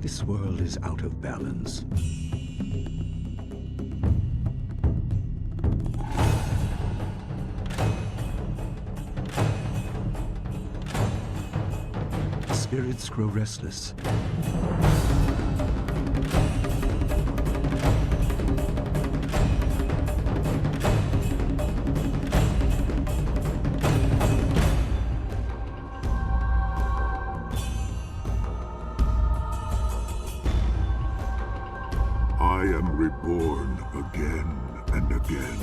This world is out of balance. Spirits grow restless. I am reborn again and again.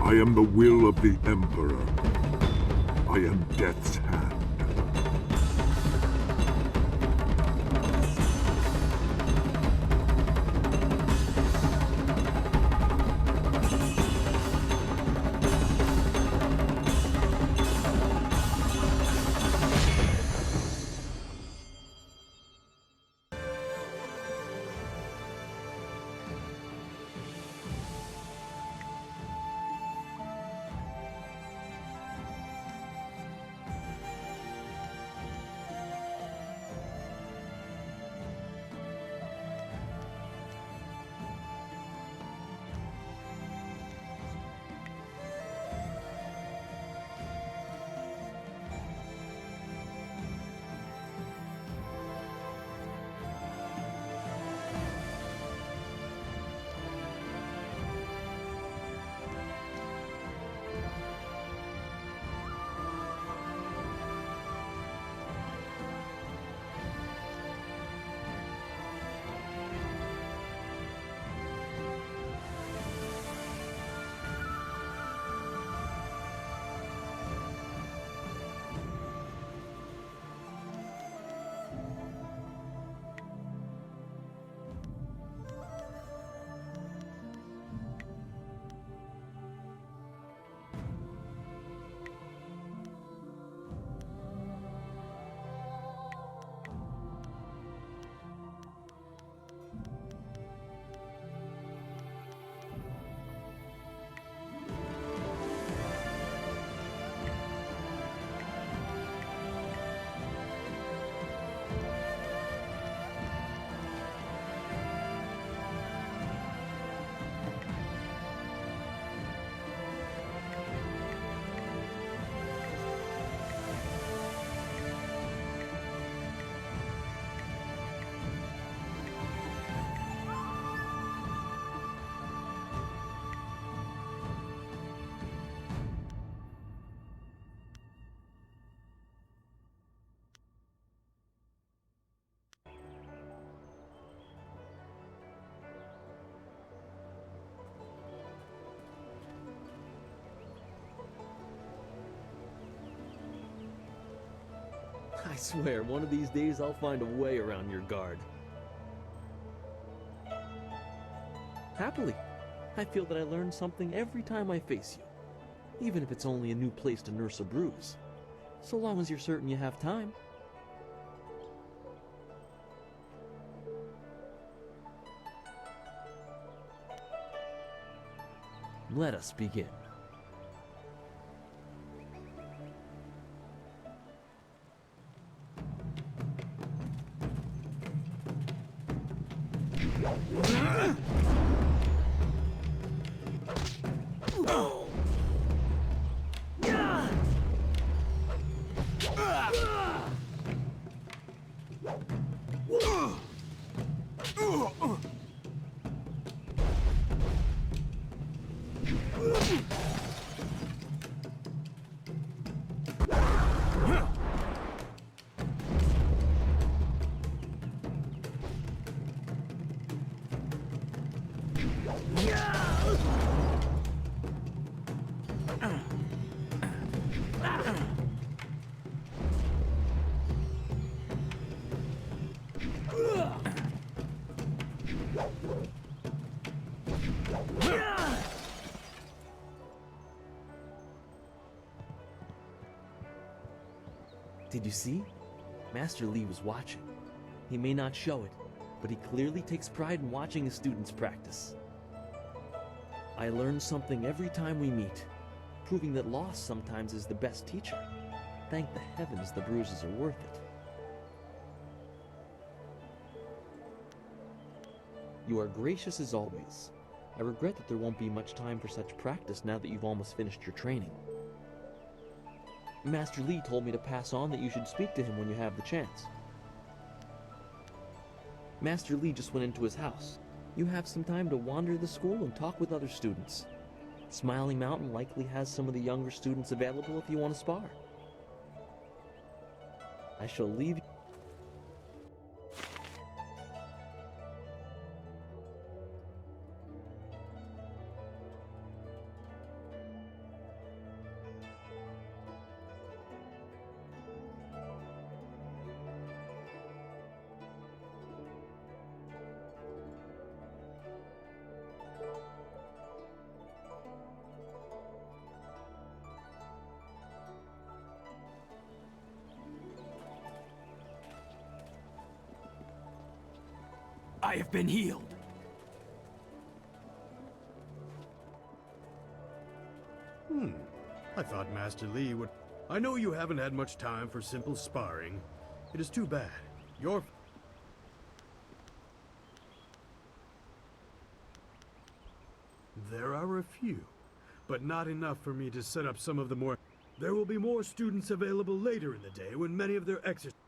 I am the will of the Emperor. I am Death's hand. I swear, one of these days I'll find a way around your guard. Happily, I feel that I learn something every time I face you, even if it's only a new place to nurse a bruise, so long as you're certain you have time. Let us begin. Did you see? Master Li was watching. He may not show it, but he clearly takes pride in watching his students practice. I learn something every time we meet, proving that loss sometimes is the best teacher. Thank the heavens the bruises are worth it. You are gracious as always. I regret that there won't be much time for such practice now that you've almost finished your training. Master Li told me to pass on that you should speak to him when you have the chance. Master Li just went into his house. You have some time to wander the school and talk with other students. Smiling Mountain likely has some of the younger students available if you want to spar. I shall leave you. I have been healed. I thought Master Li would... I know you haven't had much time for simple sparring. It is too bad. There are a few, but not enough for me to set up some of the more... There will be more students available later in the day when many of their exercises...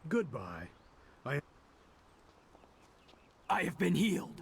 Goodbye. I have been healed.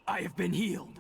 I have been healed.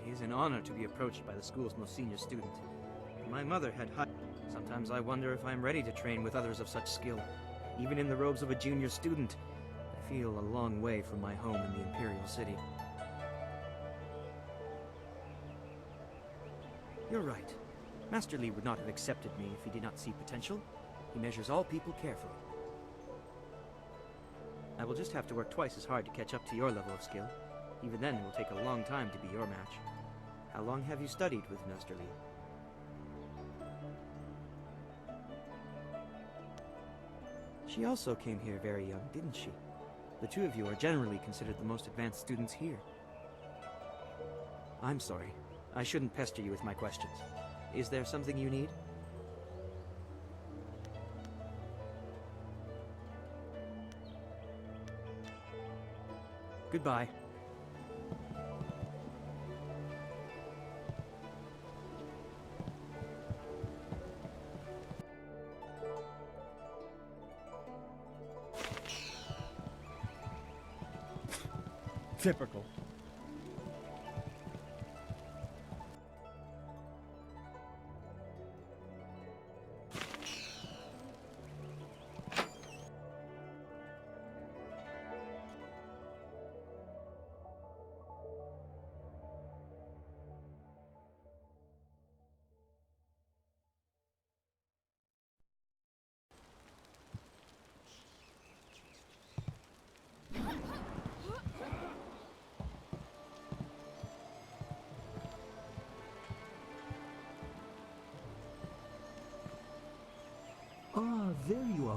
It is an honor to be approached by the school's most senior student. My mother had high... Sometimes I wonder if I'm ready to train with others of such skill. Even in the robes of a junior student, I feel a long way from my home in the Imperial City. You're right. Master Li would not have accepted me if he did not see potential. He measures all people carefully. I will just have to work twice as hard to catch up to your level of skill. Even then, it will take a long time to be your match. How long have you studied with Master Li? She also came here very young, didn't she? The two of you are generally considered the most advanced students here. I'm sorry. I shouldn't pester you with my questions. Is there something you need? Goodbye. Typical.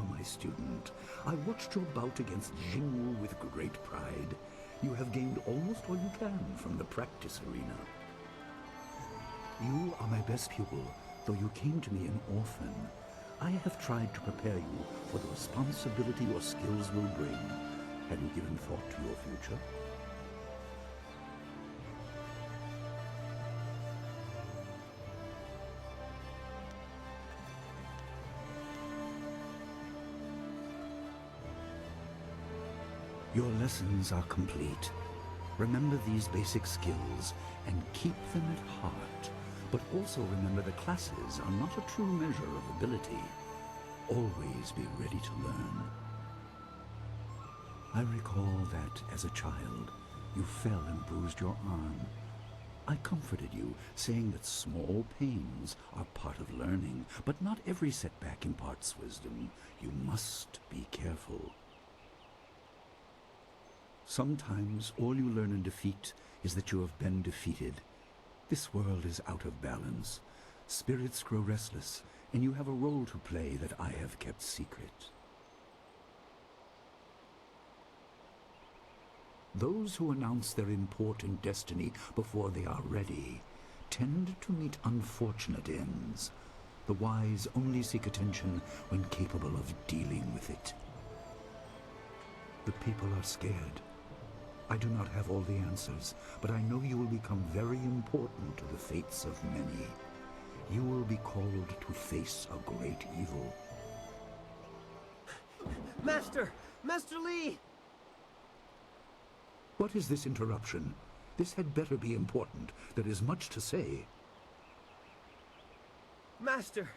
well, my student. I watched your bout against Jingwu with great pride. You have gained almost all you can from the practice arena. You are my best pupil, though you came to me an orphan. I have tried to prepare you for the responsibility your skills will bring. Have you given thought to your future? Your lessons are complete. Remember these basic skills and keep them at heart. But also remember the classes are not a true measure of ability. Always be ready to learn. I recall that, as a child, you fell and bruised your arm. I comforted you, saying that small pains are part of learning, but not every setback imparts wisdom. You must be careful. Sometimes all you learn in defeat is that you have been defeated. This world is out of balance. Spirits grow restless, and you have a role to play that I have kept secret. Those who announce their important destiny before they are ready tend to meet unfortunate ends. The wise only seek attention when capable of dealing with it. The people are scared. I do not have all the answers, but I know you will become very important to the fates of many. You will be called to face a great evil. Master! Master Lee! What is this interruption? This had better be important. There is much to say. Master!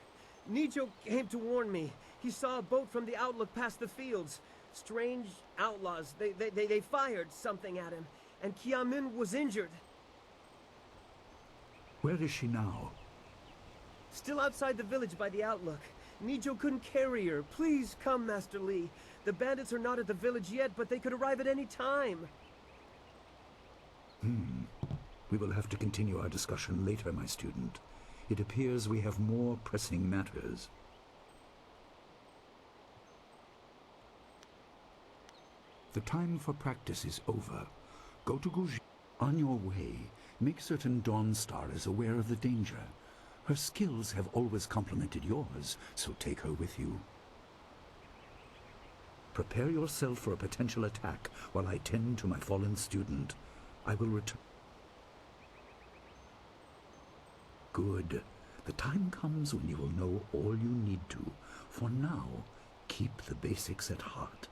Nijo came to warn me. He saw a boat from the outlook past the fields. Strange outlaws. They fired something at him, and Kiamin was injured. Where is she now? Still outside the village by the outlook. Nijo couldn't carry her. Please come, Master Lee. The bandits are not at the village yet, but they could arrive at any time. We will have to continue our discussion later, my student. It appears we have more pressing matters. The time for practice is over. Go to Guji. On your way, make certain Dawnstar is aware of the danger. Her skills have always complemented yours, so take her with you. Prepare yourself for a potential attack while I tend to my fallen student. I will return. Good. The time comes when you will know all you need to. For now, keep the basics at heart.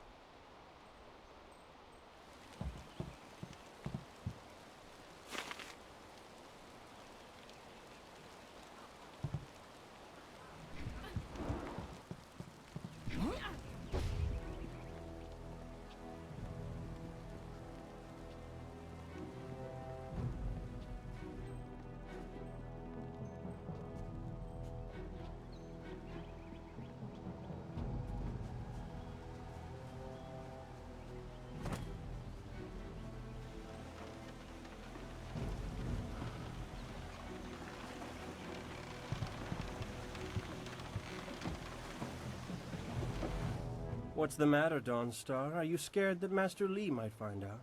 What's the matter, Dawnstar? Are you scared that Master Lee might find out?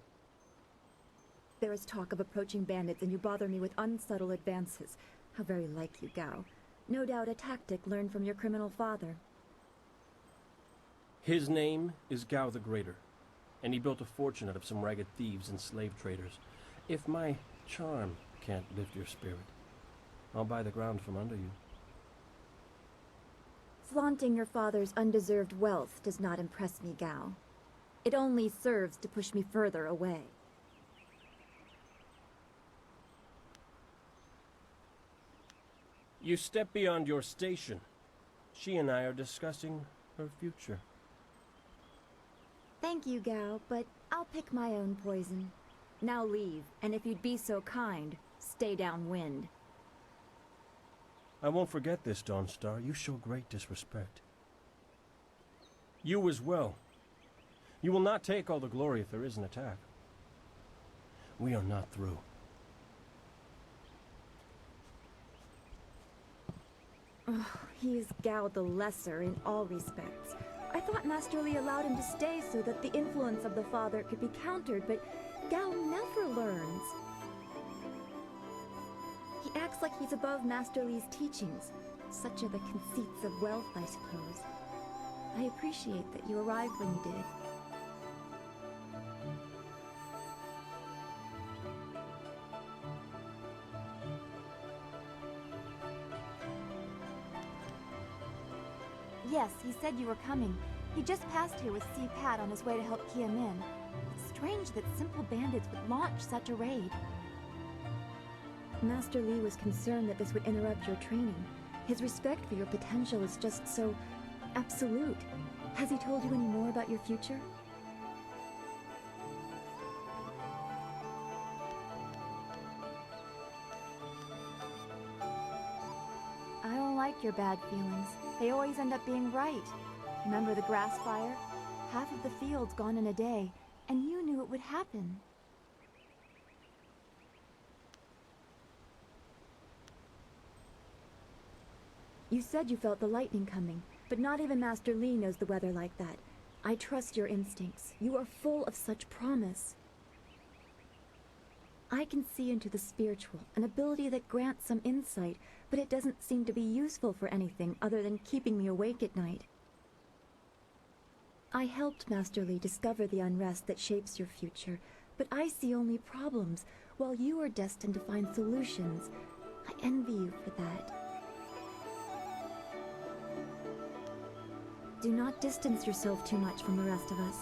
There is talk of approaching bandits, and you bother me with unsubtle advances. How very like you, Gao. No doubt a tactic learned from your criminal father. His name is Gao the Greater, and he built a fortune out of some ragged thieves and slave traders. If my charm can't lift your spirit, I'll buy the ground from under you. Flaunting your father's undeserved wealth does not impress me, Gao. It only serves to push me further away. You step beyond your station. She and I are discussing her future. Thank you, Gao, but I'll pick my own poison. Now leave, and if you'd be so kind, stay downwind. I won't forget this, Dawnstar. You show great disrespect. You as well. You will not take all the glory if there is an attack. We are not through. Oh, he is Gao the Lesser in all respects. I thought Master Li allowed him to stay so that the influence of the father could be countered, but Gao never learns. He acts like he's above Master Li's teachings. Such are the conceits of wealth, I suppose. I appreciate that you arrived when you did. Yes, he said you were coming. He just passed here with Si Pat on his way to help Kia Min. It's strange that simple bandits would launch such a raid. Master Li was concerned that this would interrupt your training. His respect for your potential is just so absolute. Has he told you any more about your future? I don't like your bad feelings. They always end up being right. Remember the grass fire? Half of the field's gone in a day, and you knew it would happen. You said you felt the lightning coming, but not even Master Li knows the weather like that. I trust your instincts. You are full of such promise. I can see into the spiritual, an ability that grants some insight, but it doesn't seem to be useful for anything other than keeping me awake at night. I helped Master Li discover the unrest that shapes your future, but I see only problems, while you are destined to find solutions. I envy you for that. Do not distance yourself too much from the rest of us.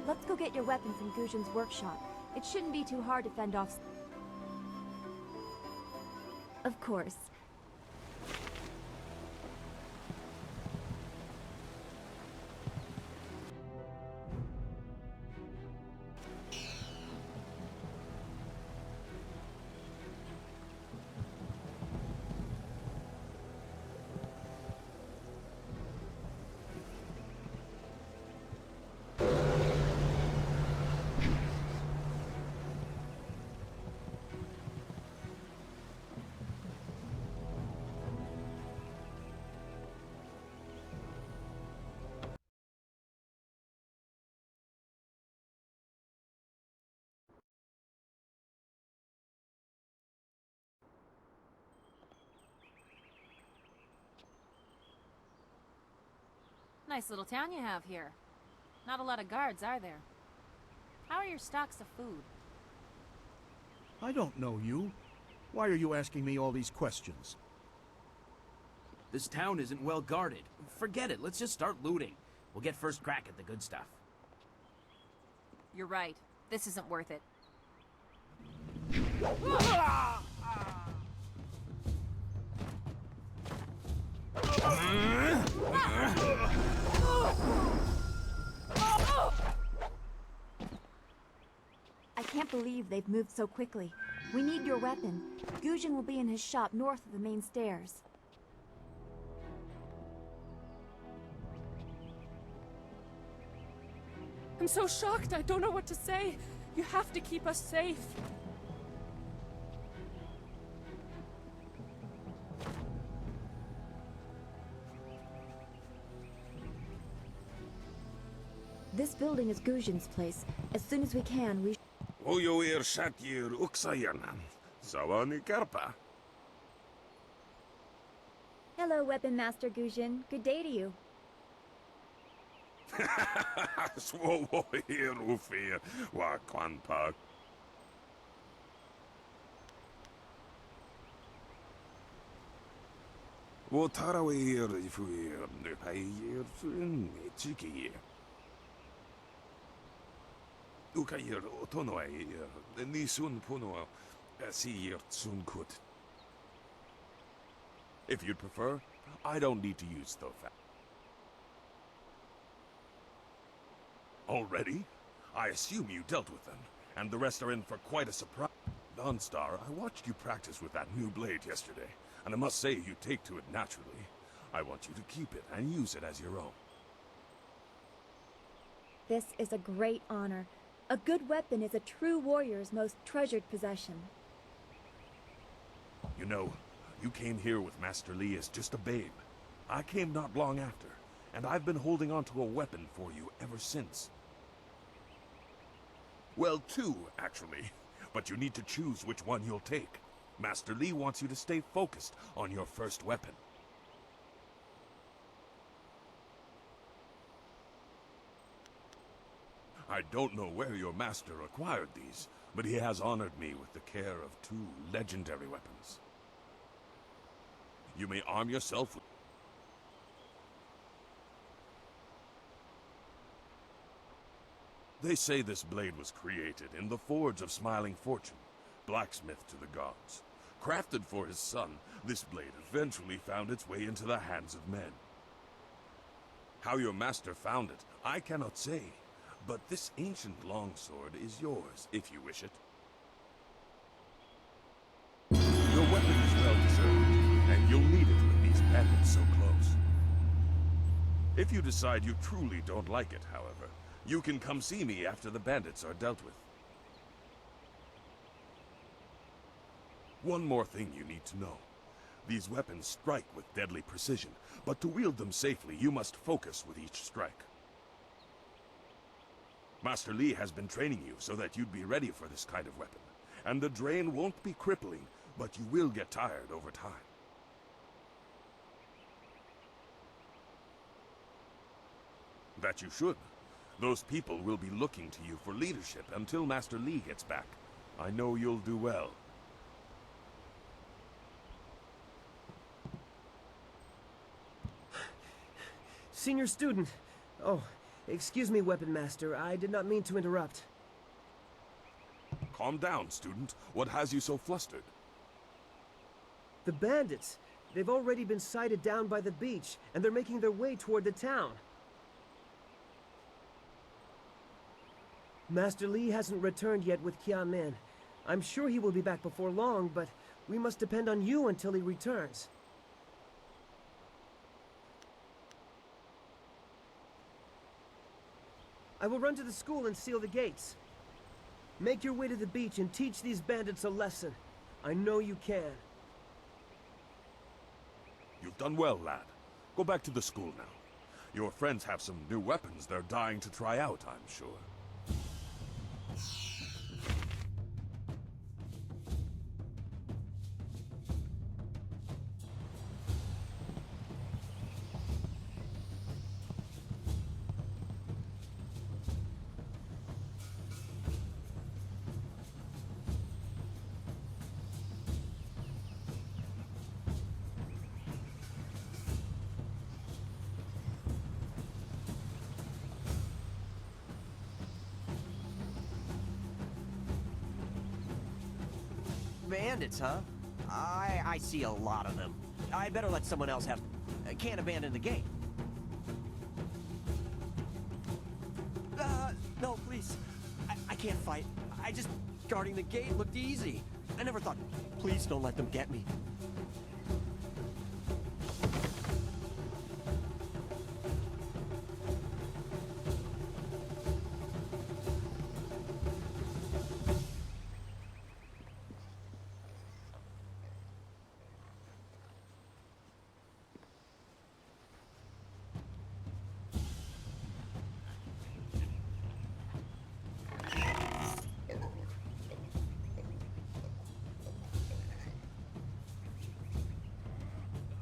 Let's go get your weapon from Gujin's workshop. It shouldn't be too hard to fend off. Of course. Nice little town you have here. Not a lot of guards, are there? How are your stocks of food? I don't know you. Why are you asking me all these questions? This town isn't well guarded. Forget it, let's just start looting. We'll get first crack at the good stuff. You're right. This isn't worth it. I can't believe they've moved so quickly. We need your weapon. Gujin will be in his shop north of the main stairs. I'm so shocked, I don't know what to say. You have to keep us safe. This building is Gujin's place. As soon as we can, we... Ojoir Shatir Uksayanan. Zawani Karpa. Hello, Weapon Master Gujin. Good day to you. Swowo here Ufir wa Kwanpa. Wotarawe here if we pay here Chiki. Ukayir Otonoe, Nisun Puno, Asir Tsunkut. If you'd prefer, I don't need to use the fact. Already? I assume you dealt with them, and the rest are in for quite a surprise. Dawnstar, I watched you practice with that new blade yesterday, and I must say you take to it naturally. I want you to keep it and use it as your own. This is a great honor. A good weapon is a true warrior's most treasured possession. You know, you came here with Master Li as just a babe. I came not long after, and I've been holding on to a weapon for you ever since. Well, two, actually. But you need to choose which one you'll take. Master Li wants you to stay focused on your first weapon. I don't know where your master acquired these, but he has honored me with the care of two legendary weapons. You may arm yourself with... They say this blade was created in the Forge of Smiling Fortune, blacksmith to the gods. Crafted for his son, this blade eventually found its way into the hands of men. How your master found it, I cannot say, but this ancient longsword is yours, if you wish it. Your weapon is well deserved, and you'll need it with these bandits so close. If you decide you truly don't like it, however, you can come see me after the bandits are dealt with. One more thing you need to know. These weapons strike with deadly precision, but to wield them safely, you must focus with each strike. Master Li has been training you so that you'd be ready for this kind of weapon, and the drain won't be crippling, but you will get tired over time. That you should. Those people will be looking to you for leadership until Master Li gets back. I know you'll do well. Senior student. Oh, excuse me, Weapon Master. I did not mean to interrupt. Calm down, student. What has you so flustered? The bandits. They've already been sighted down by the beach, and they're making their way toward the town. Master Li hasn't returned yet with Qiamin. I'm sure he will be back before long, but we must depend on you until he returns. I will run to the school and seal the gates. Make your way to the beach and teach these bandits a lesson. I know you can. You've done well, lad. Go back to the school now. Your friends have some new weapons they're dying to try out, I'm sure. Bandits, huh? I see a lot of them. I'd better let someone else have... can't abandon the game. No, please. I can't fight. Guarding the gate looked easy. I never thought... Please don't let them get me.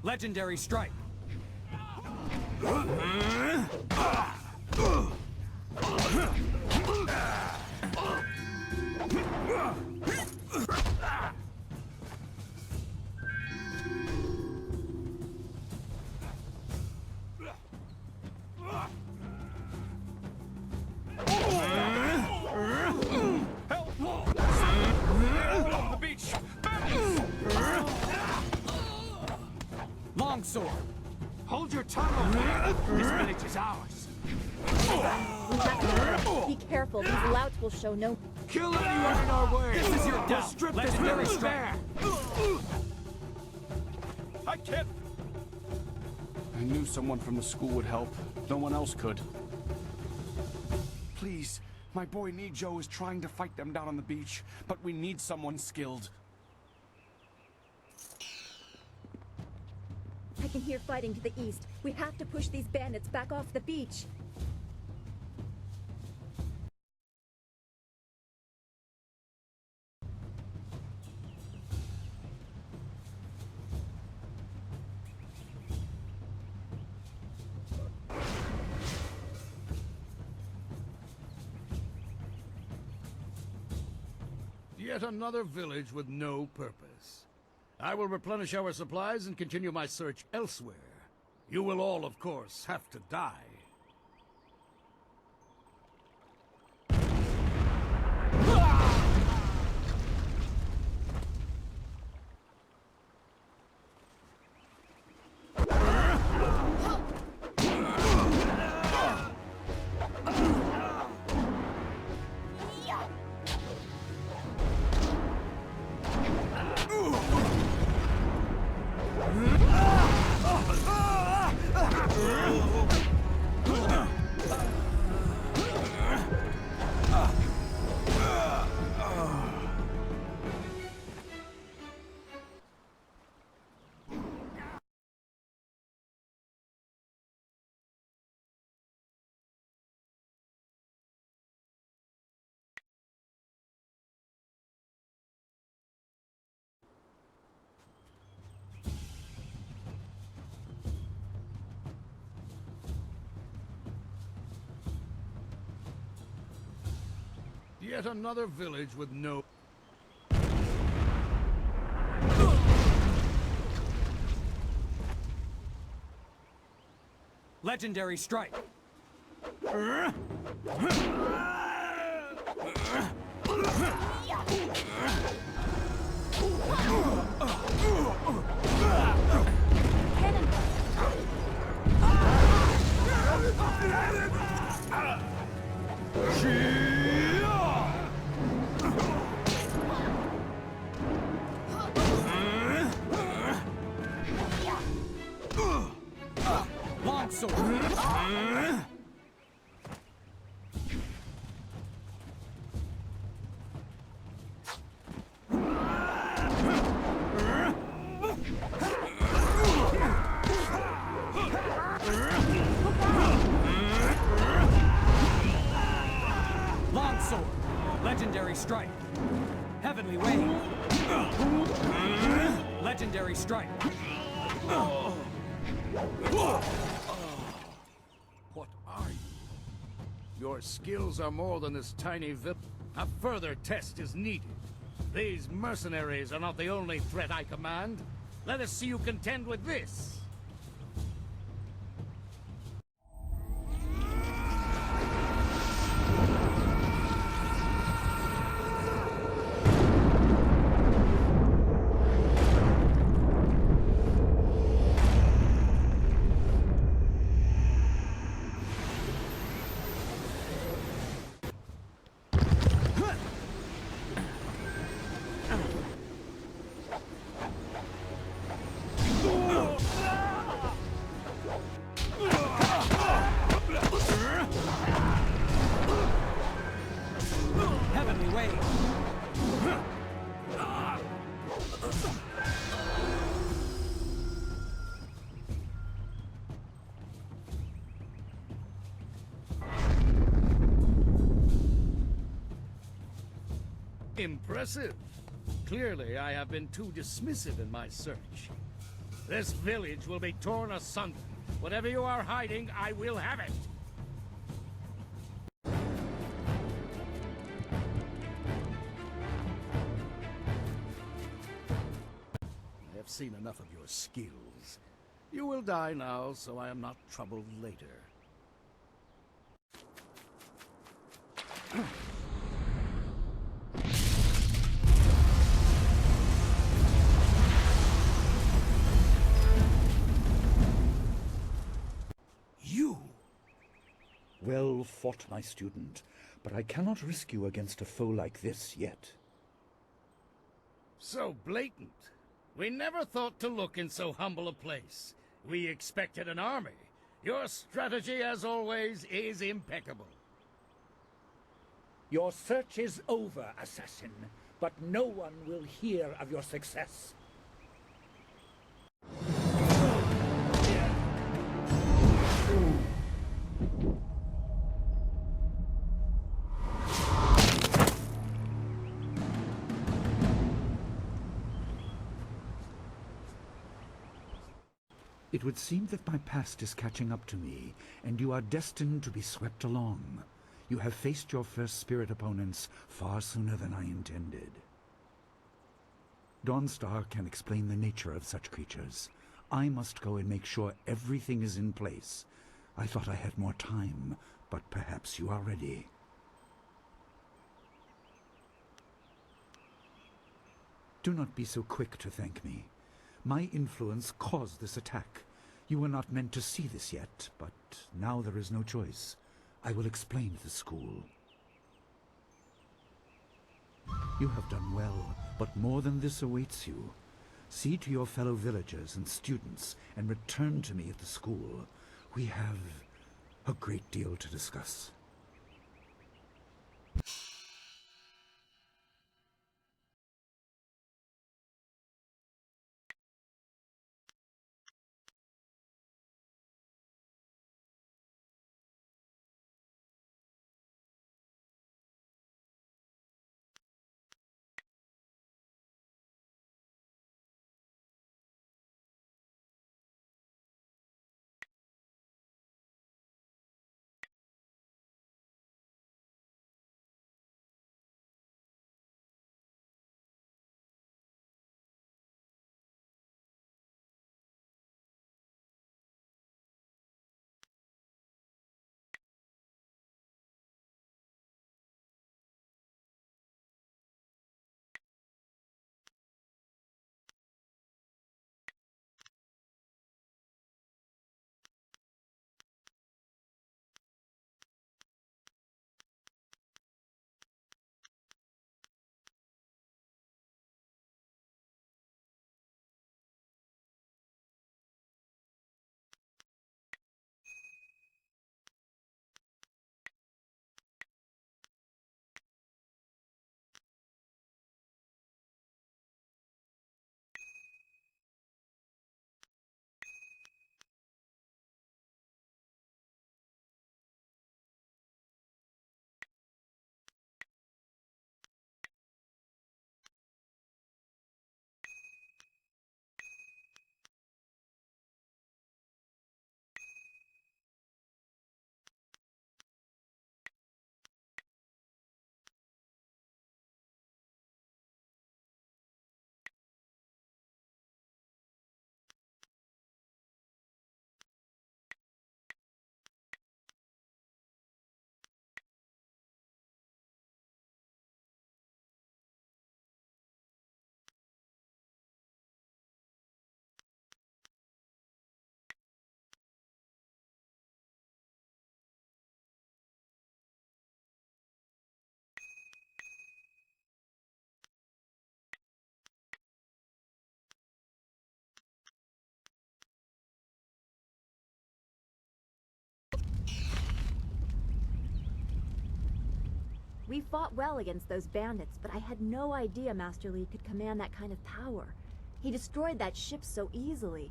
Legendary strike. On the beach! Longsword. Hold your tongue, okay? This village is ours. We have to be careful. These louts will show no... Kill anyone in our way! This is your We'll down. strip Legendary this strike. bare! I can't... I knew someone from the school would help. No one else could. Please, my boy Nijo is trying to fight them down on the beach, but we need someone skilled. I can hear fighting to the east. We have to push these bandits back off the beach. Yet another village with no purpose. I will replenish our supplies and continue my search elsewhere. You will all, of course, have to die. Yet another village with no... Legendary strike. Longsword. Longsword. Legendary strike. Heavenly wave. Legendary strike. What are you? Your skills are more than this tiny village. A further test is needed. These mercenaries are not the only threat I command. Let us see you contend with this. Heavenly wave. Impressive. Clearly, I have been too dismissive in my search. This village will be torn asunder. Whatever you are hiding, I will have it. I have seen enough of your skills. You will die now, so I am not troubled later. You! Well fought, my student, but I cannot risk you against a foe like this yet. So blatant. We never thought to look in so humble a place. We expected an army. Your strategy, as always, is impeccable. Your search is over, assassin, but no one will hear of your success. It would seem that my past is catching up to me, and you are destined to be swept along. You have faced your first spirit opponents far sooner than I intended. Dawnstar can explain the nature of such creatures. I must go and make sure everything is in place. I thought I had more time, but perhaps you are ready. Do not be so quick to thank me. My influence caused this attack. You were not meant to see this yet, but now there is no choice. I will explain to the school. You have done well, but more than this awaits you. See to your fellow villagers and students and return to me at the school. We have a great deal to discuss. We fought well against those bandits, but I had no idea Master Li could command that kind of power. He destroyed that ship so easily.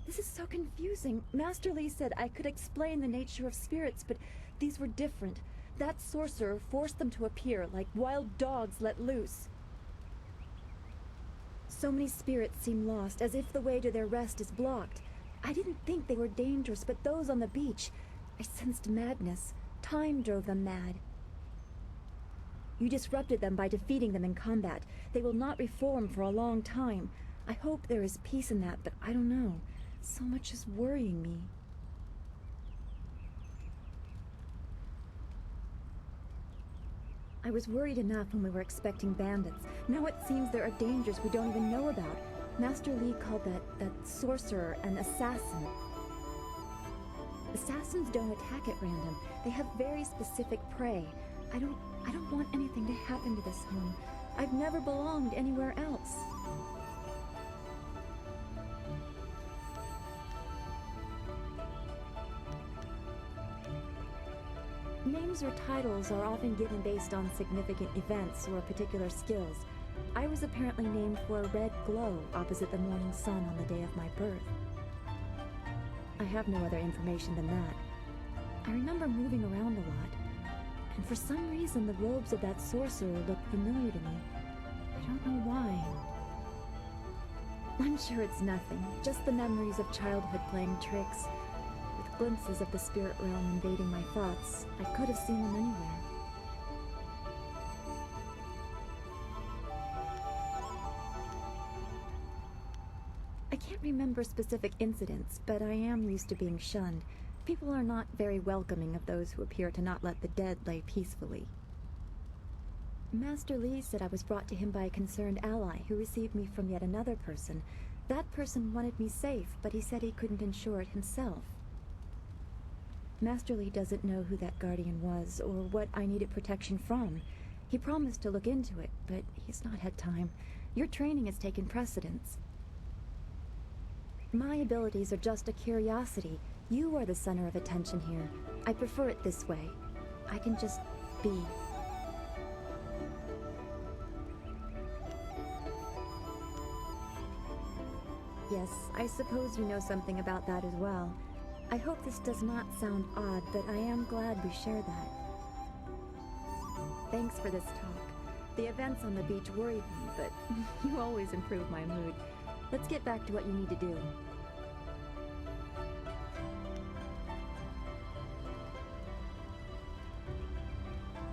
This is so confusing. Master Li said I could explain the nature of spirits, but these were different. That sorcerer forced them to appear like wild dogs let loose. So many spirits seem lost, as if the way to their rest is blocked. I didn't think they were dangerous, but those on the beach, I sensed madness. Time drove them mad. You disrupted them by defeating them in combat. They will not reform for a long time. I hope there is peace in that, but I don't know. So much is worrying me. I was worried enough when we were expecting bandits. Now it seems there are dangers we don't even know about. Master Li called that sorcerer an assassin. Assassins don't attack at random. They have very specific prey. I don't want anything to happen to this home. I've never belonged anywhere else. Names or titles are often given based on significant events or particular skills. I was apparently named for a red glow opposite the morning sun on the day of my birth. I have no other information than that. I remember moving around a lot, and for some reason the robes of that sorcerer looked familiar to me. I don't know why. I'm sure it's nothing, just the memories of childhood playing tricks. With glimpses of the spirit realm invading my thoughts, I could have seen them anywhere. I can't remember specific incidents, but I am used to being shunned. People are not very welcoming of those who appear to not let the dead lay peacefully. Master Li said I was brought to him by a concerned ally who received me from yet another person. That person wanted me safe, but he said he couldn't ensure it himself. Master Li doesn't know who that guardian was, or what I needed protection from. He promised to look into it, but he's not had time. Your training has taken precedence. My abilities are just a curiosity. You are the center of attention here. I prefer it this way. I can just be. Yes, I suppose you know something about that as well. I hope this does not sound odd, but I am glad we share that. Thanks for this talk. The events on the beach worried me, but you always improve my mood. Let's get back to what you need to do.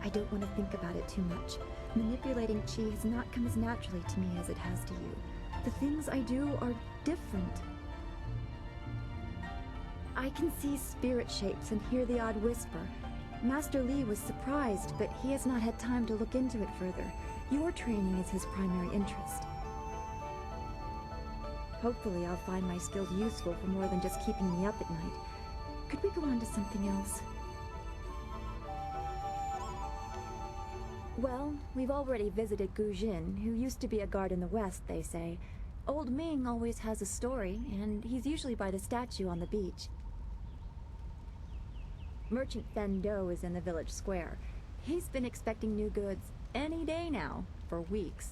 I don't want to think about it too much. Manipulating chi has not come as naturally to me as it has to you. The things I do are different. I can see spirit shapes and hear the odd whisper. Master Li was surprised, but he has not had time to look into it further. Your training is his primary interest. Hopefully I'll find my skills useful for more than just keeping me up at night. Could we go on to something else? Well, we've already visited Gu Jin, who used to be a guard in the west, they say. Old Ming always has a story, and he's usually by the statue on the beach. Merchant Fen Do is in the village square. He's been expecting new goods any day now, for weeks.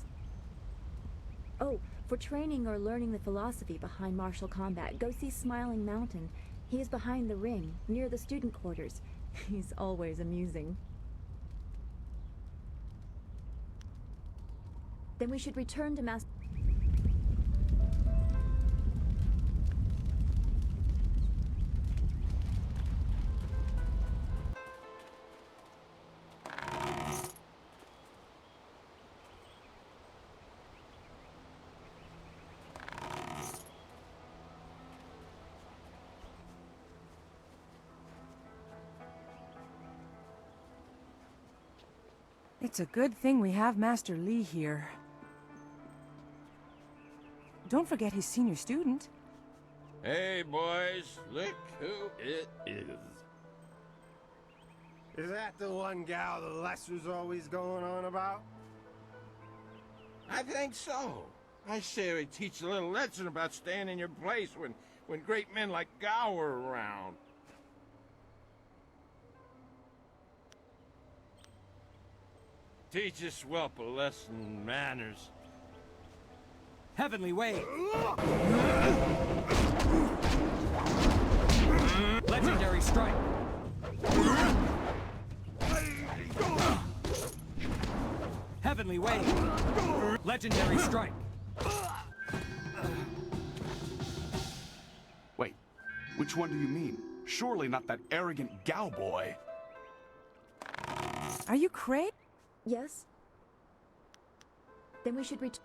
Oh, for training or learning the philosophy behind martial combat, go see Smiling Mountain. He is behind the ring, near the student quarters. He's always amusing. Then we should return to Master... It's a good thing we have Master Li here. Don't forget his senior student. Hey, boys, look who it is. Is that the one gal the Lester's always going on about? I think so. I say we teach a little lesson about staying in your place when great men like Gao are around. Teach this whelp a lesson in manners. Heavenly Way! Legendary Strike! Heavenly Way! Legendary Strike! Wait, which one do you mean? Surely not that arrogant Gao boy. Are you crazy? Yes? Then we should return...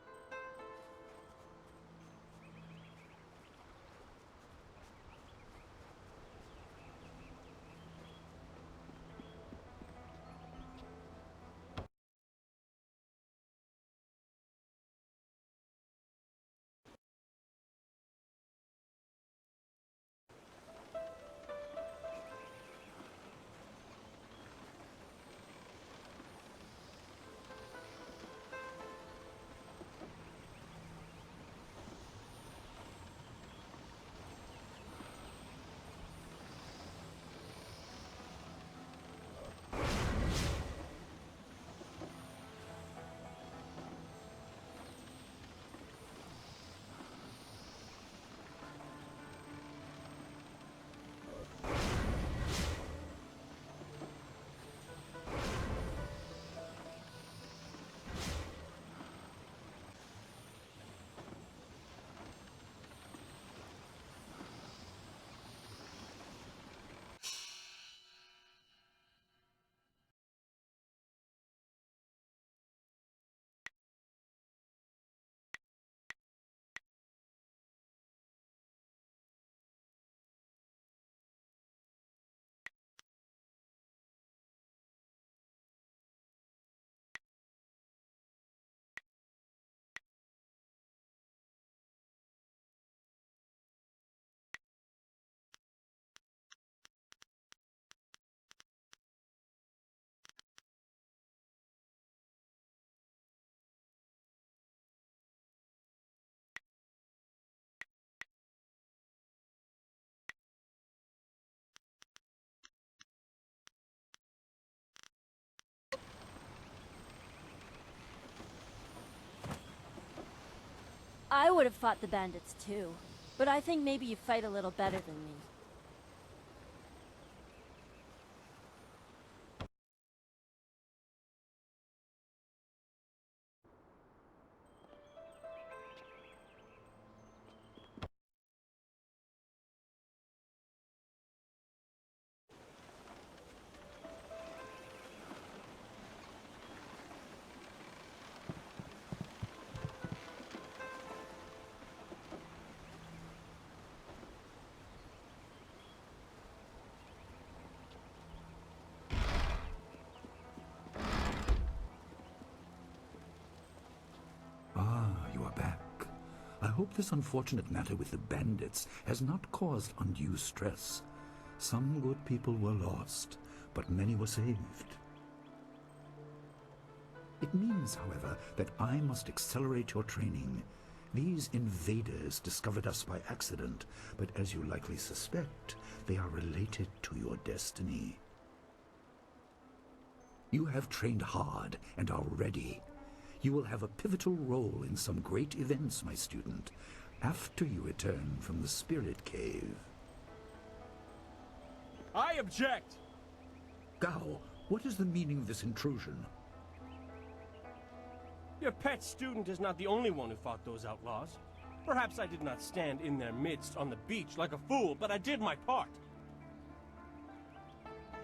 I would have fought the bandits too, but I think maybe you fight a little better than me. You are back. I hope this unfortunate matter with the bandits has not caused undue stress. Some good people were lost, but many were saved. It means, however, that I must accelerate your training. These invaders discovered us by accident, but as you likely suspect, they are related to your destiny. You have trained hard and are ready. You will have a pivotal role in some great events, my student, after you return from the Spirit Cave. I object! Gao, what is the meaning of this intrusion? Your pet student is not the only one who fought those outlaws. Perhaps I did not stand in their midst on the beach like a fool, but I did my part.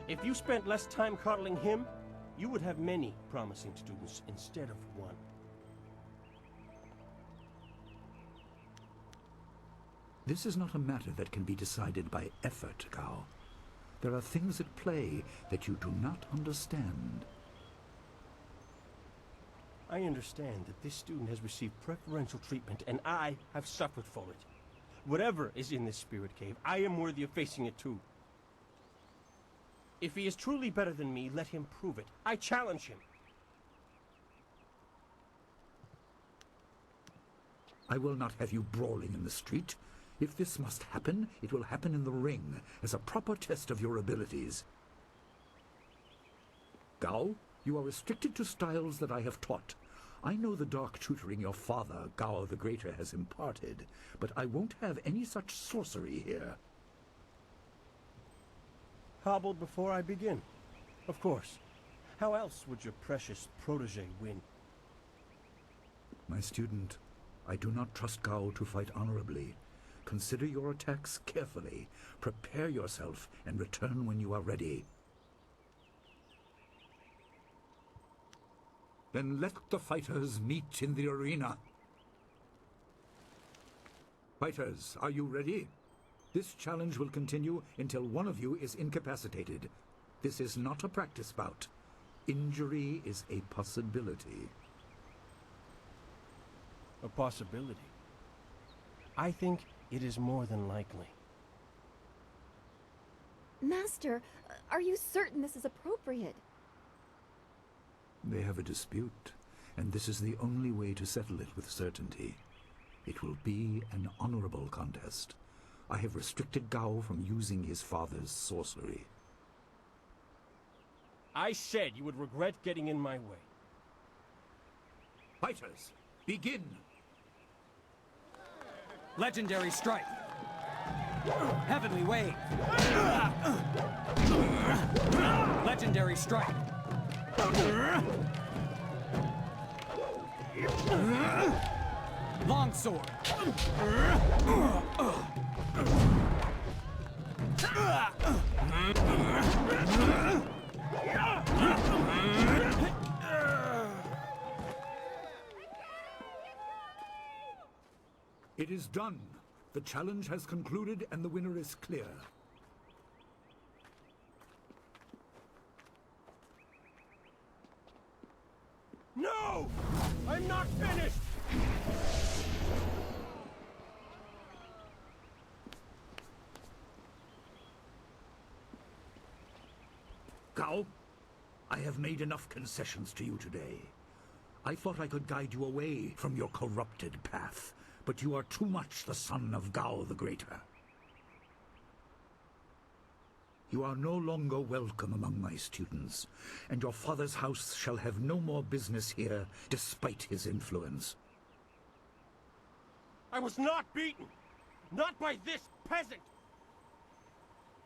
If you spent less time coddling him, you would have many promising students instead of one. This is not a matter that can be decided by effort, Gao. There are things at play that you do not understand. I understand that this student has received preferential treatment, and I have suffered for it. Whatever is in this spirit cave, I am worthy of facing it too. If he is truly better than me, let him prove it. I challenge him. I will not have you brawling in the street. If this must happen, it will happen in the ring, as a proper test of your abilities. Gao, you are restricted to styles that I have taught. I know the dark tutoring your father, Gao the Greater, has imparted, but I won't have any such sorcery here. Hobbled before I begin. Of course. How else would your precious protege win? My student, I do not trust Gao to fight honorably. Consider your attacks carefully. Prepare yourself and return when you are ready. Then let the fighters meet in the arena. Fighters, are you ready? This challenge will continue until one of you is incapacitated. This is not a practice bout. Injury is a possibility. A possibility? I think it is more than likely. Master, are you certain this is appropriate? They have a dispute, and this is the only way to settle it with certainty. It will be an honorable contest. I have restricted Gao from using his father's sorcery. I said you would regret getting in my way. Fighters, begin! Legendary strike. Heavenly wave. Legendary strike. Longsword. It is done. The challenge has concluded and the winner is clear. No! I'm not finished! Gao, I have made enough concessions to you today. I thought I could guide you away from your corrupted path, but you are too much the son of Gao the Greater. You are no longer welcome among my students, and your father's house shall have no more business here, despite his influence. I was not beaten! Not by this peasant!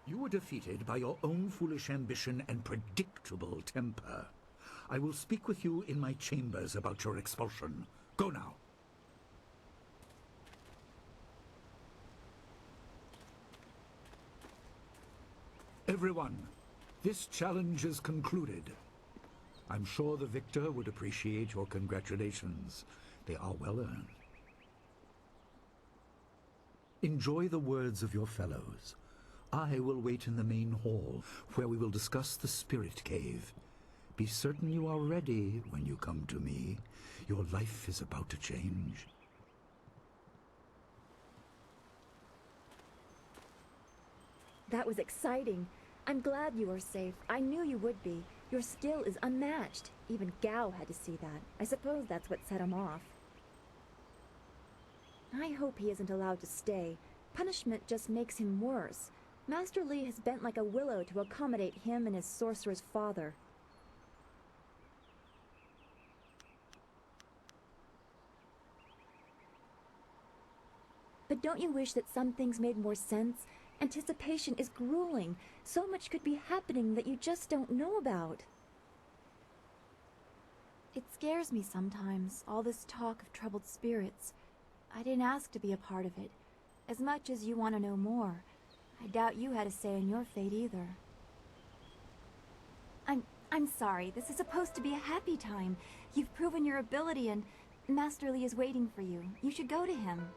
You were defeated by your own foolish ambition and predictable temper. I will speak with you in my chambers about your expulsion. Go now. Everyone, this challenge is concluded. I'm sure the victor would appreciate your congratulations. They are well earned. Enjoy the words of your fellows. I will wait in the main hall, where we will discuss the spirit cave. Be certain you are ready when you come to me. Your life is about to change. That was exciting. I'm glad you are safe. I knew you would be. Your skill is unmatched. Even Gao had to see that. I suppose that's what set him off. I hope he isn't allowed to stay. Punishment just makes him worse. Master Li has bent like a willow to accommodate him and his sorcerer's father. But don't you wish that some things made more sense? Anticipation is grueling. So much could be happening that you just don't know about. It scares me sometimes, all this talk of troubled spirits. I didn't ask to be a part of it. As much as you want to know more, I doubt you had a say in your fate either. I'm sorry. This is supposed to be a happy time. You've proven your ability and Master Li is waiting for you. You should go to him.